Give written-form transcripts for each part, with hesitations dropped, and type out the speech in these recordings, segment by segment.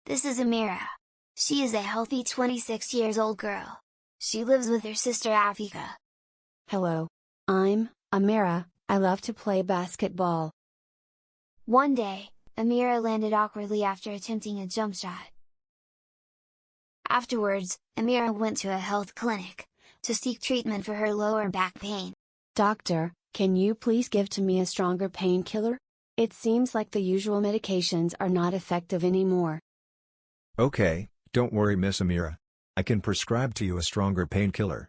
This is Amira. She is a healthy 26 years old girl. She lives with her sister Afika. Hello. I'm Amira. I love to play basketball. One day, Amira landed awkwardly after attempting a jump shot. Afterwards, Amira went to a health clinic to seek treatment for her lower back pain. Doctor, can you please give to me a stronger painkiller? It seems like the usual medications are not effective anymore. Okay, don't worry Miss Amira. I can prescribe to you a stronger painkiller.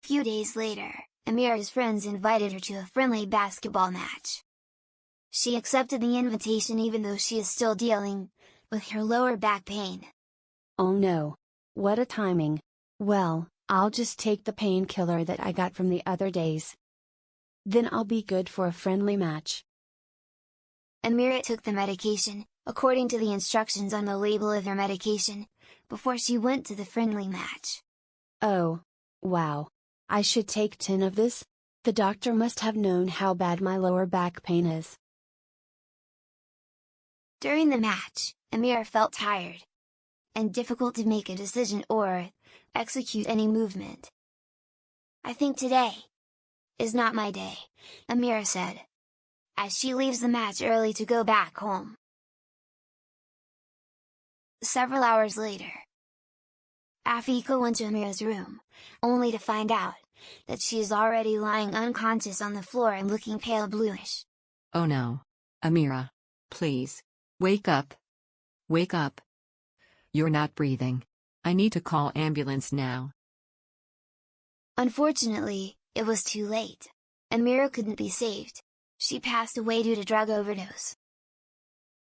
Few days later, Amira's friends invited her to a friendly basketball match. She accepted the invitation even though she is still dealing with her lower back pain. Oh no! What a timing! Well, I'll just take the painkiller that I got from the other days. Then I'll be good for a friendly match. Amira took the medication, according to the instructions on the label of her medication, before she went to the friendly match. Oh! Wow! I should take 10 of this? The doctor must have known how bad my lower back pain is. During the match, Amira felt tired and difficult to make a decision or execute any movement. "I think today is not my day," Amira said, as she leaves the match early to go back home. Several hours later, Afika went to Amira's room, only to find out that she is already lying unconscious on the floor and looking pale bluish. "Oh no. Amira. Please. Wake up. Wake up. You're not breathing. I need to call ambulance now." Unfortunately, it was too late. Amira couldn't be saved. She passed away due to drug overdose.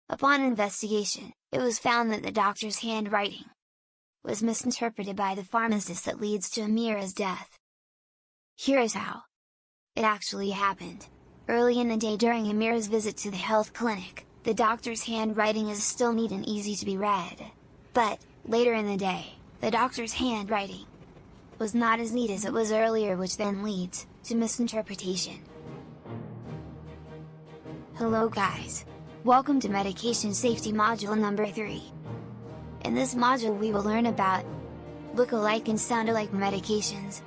Upon investigation, it was found that the doctor's handwriting was misinterpreted by the pharmacist that leads to Amira's death. Here is how it actually happened. Early in the day during Amira's visit to the health clinic, the doctor's handwriting is still neat and easy to be read. But, later in the day, the doctor's handwriting was not as neat as it was earlier, which then leads to misinterpretation. Hello guys! Welcome to Medication Safety Module number 3. In this module we will learn about look-alike and sound-alike medications,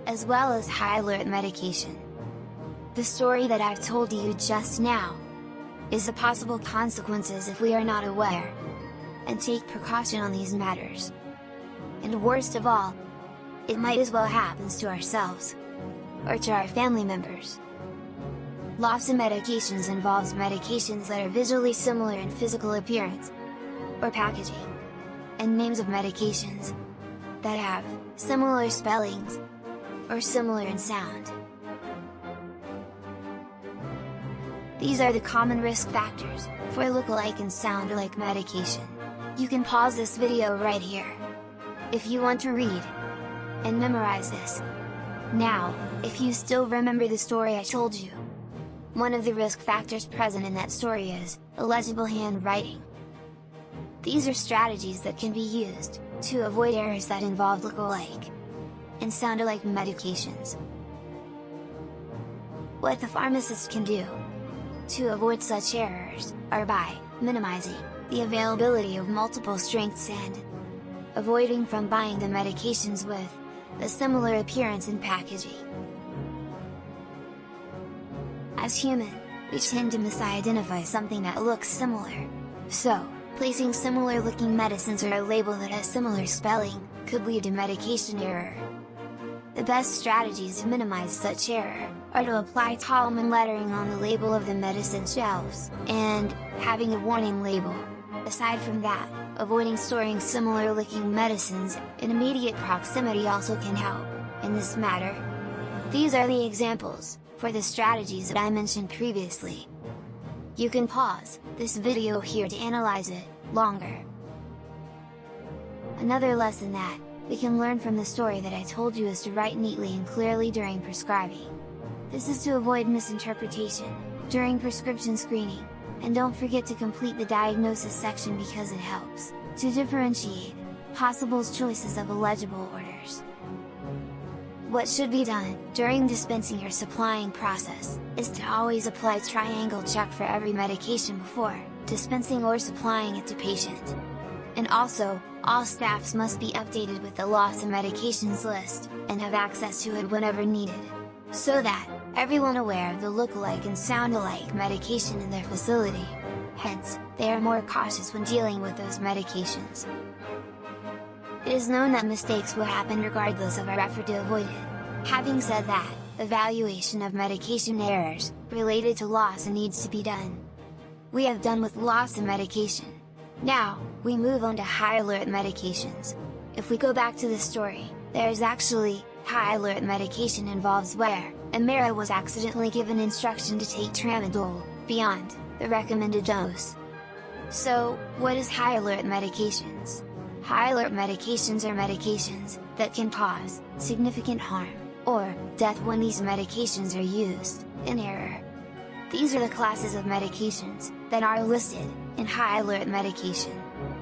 as well as high-alert medication. The story that I've told you just now is the possible consequences if we are not aware and take precaution on these matters. And worst of all, it might as well happen to ourselves or to our family members. Loss of medications involves medications that are visually similar in physical appearance or packaging, and names of medications that have similar spellings or similar in sound. These are the common risk factors for look-alike and sound-alike medication. You can pause this video right here if you want to read and memorize this. Now, if you still remember the story I told you, one of the risk factors present in that story is illegible handwriting. These are strategies that can be used to avoid errors that involve look-alike and sound-alike medications. What the pharmacist can do to avoid such errors are by minimizing the availability of multiple strengths and avoiding from buying the medications with a similar appearance and packaging. As human, we tend to misidentify something that looks similar. So, placing similar looking medicines or a label that has similar spelling could lead to medication error. The best strategies to minimize such error are to apply Talman lettering on the label of the medicine shelves, and having a warning label. Aside from that, avoiding storing similar looking medicines in immediate proximity also can help in this matter. These are the examples for the strategies that I mentioned previously. You can pause this video here to analyze it longer. Another lesson that we can learn from the story that I told you is to write neatly and clearly during prescribing. This is to avoid misinterpretation during prescription screening, and don't forget to complete the diagnosis section because it helps to differentiate possible choices of illegible orders. What should be done during dispensing or supplying process is to always apply triangle check for every medication before dispensing or supplying it to patient. And also, all staffs must be updated with the Lasa medications list, and have access to it whenever needed, so that everyone aware of the look-alike and sound-alike medication in their facility. Hence, they are more cautious when dealing with those medications. It is known that mistakes will happen regardless of our effort to avoid it. Having said that, evaluation of medication errors related to Lasa needs to be done. We have done with Lasa medication. Now, we move on to high alert medications. If we go back to the story, there is actually high alert medication involves where Amira was accidentally given instruction to take tramadol beyond the recommended dose. So, what is high alert medications? High alert medications are medications that can cause significant harm or death when these medications are used in error. These are the classes of medications that are listed in high alert medication.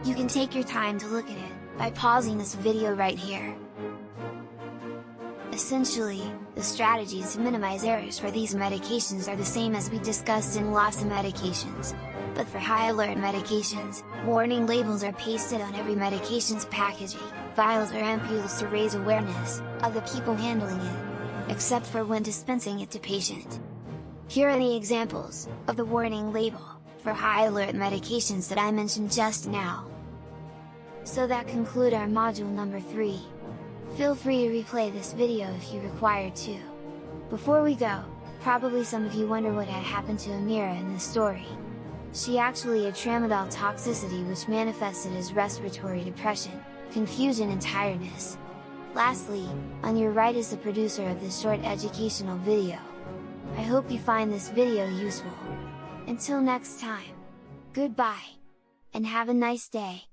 You can take your time to look at it by pausing this video right here. Essentially, the strategies to minimize errors for these medications are the same as we discussed in Lasa medications. But for high alert medications, warning labels are pasted on every medication's packaging, vials or ampoules to raise awareness of the people handling it, except for when dispensing it to patient. Here are the examples of the warning label for high alert medications that I mentioned just now. So that concludes our module number 3. Feel free to replay this video if you require to. Before we go, probably some of you wonder what had happened to Amira in this story. She actually had tramadol toxicity which manifested as respiratory depression, confusion and tiredness. Lastly, on your right is the producer of this short educational video. I hope you find this video useful. Until next time, goodbye, and have a nice day.